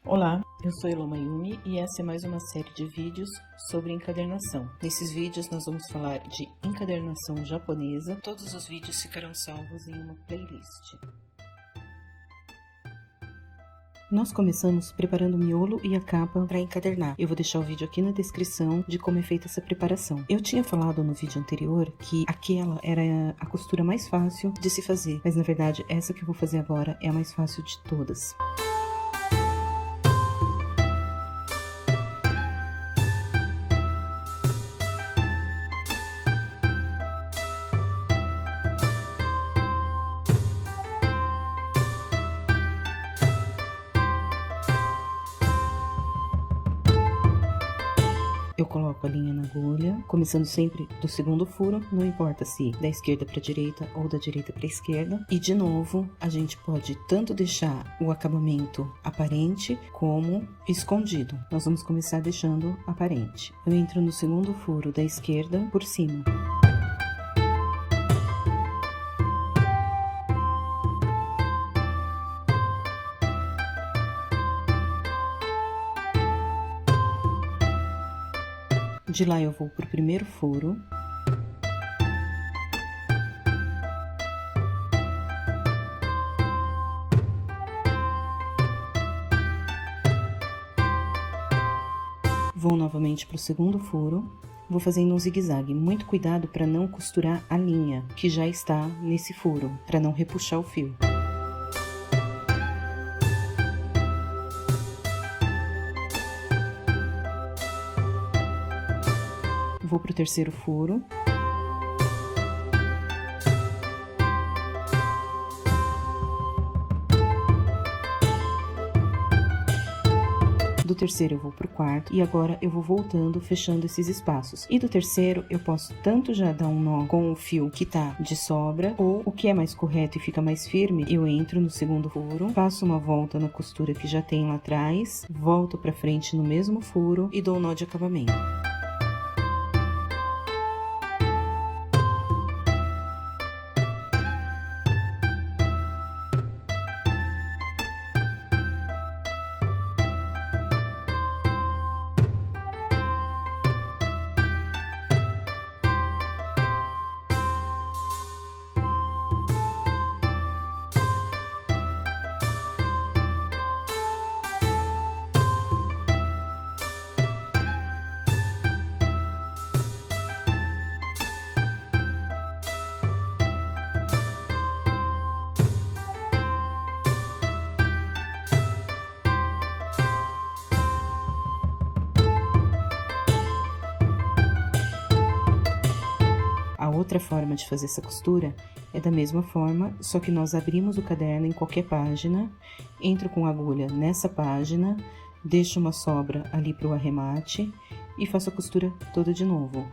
Olá, eu sou Elo Mayumi e essa é mais uma série de vídeos sobre encadernação. Nesses vídeos nós vamos falar de encadernação japonesa. Todos os vídeos ficarão salvos em uma playlist. Nós começamos preparando o miolo e a capa para encadernar. Eu vou deixar o vídeo aqui na descrição de como é feita essa preparação. Eu tinha falado no vídeo anterior que aquela era a costura mais fácil de se fazer, mas na verdade essa que eu vou fazer agora é a mais fácil de todas. Eu coloco a linha na agulha, começando sempre do segundo furo, não importa se da esquerda para a direita ou da direita para a esquerda. E de novo, a gente pode tanto deixar o acabamento aparente como escondido. Nós vamos começar deixando aparente. Eu entro no segundo furo da esquerda por cima. De lá eu vou pro primeiro furo. Vou novamente pro segundo furo. Vou fazendo um zigue-zague. Muito cuidado para não costurar a linha que já está nesse furo, para não repuxar o fio. Vou pro terceiro furo. Do terceiro eu vou pro quarto e agora eu vou voltando, fechando esses espaços. E do terceiro eu posso tanto já dar um nó com o fio que tá de sobra, ou o que é mais correto e fica mais firme, eu entro no segundo furo, faço uma volta na costura que já tem lá atrás, volto pra frente no mesmo furo e dou um nó de acabamento. A outra forma de fazer essa costura é da mesma forma, só que nós abrimos o caderno em qualquer página, entro com a agulha nessa página, deixo uma sobra ali para o arremate e faço a costura toda de novo.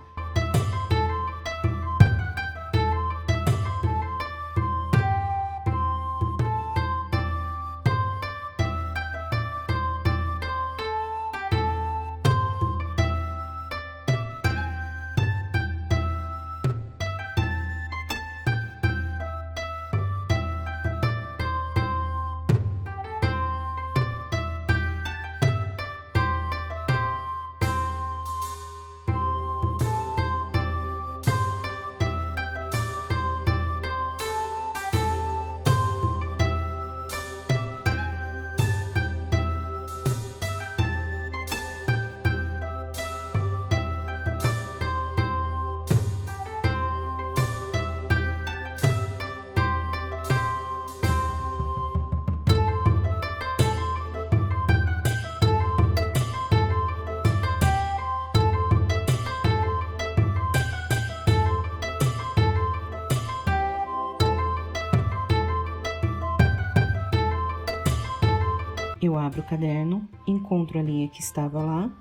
Eu abro o caderno, encontro a linha que estava lá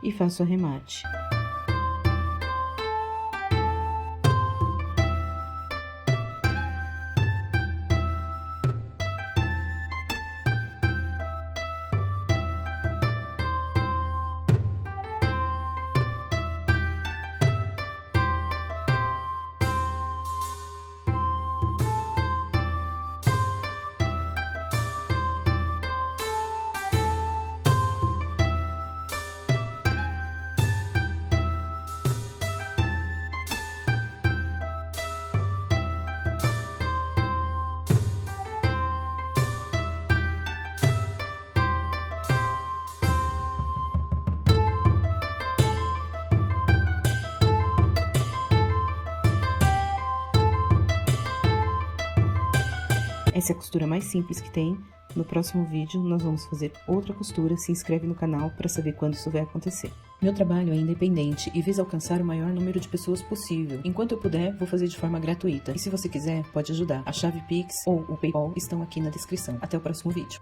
e faço o arremate. Essa é a costura mais simples que tem. No próximo vídeo nós vamos fazer outra costura. Se inscreve no canal para saber quando isso vai acontecer. Meu trabalho é independente e visa alcançar o maior número de pessoas possível. Enquanto eu puder, vou fazer de forma gratuita. E se você quiser, pode ajudar. A chave Pix ou o PayPal estão aqui na descrição. Até o próximo vídeo.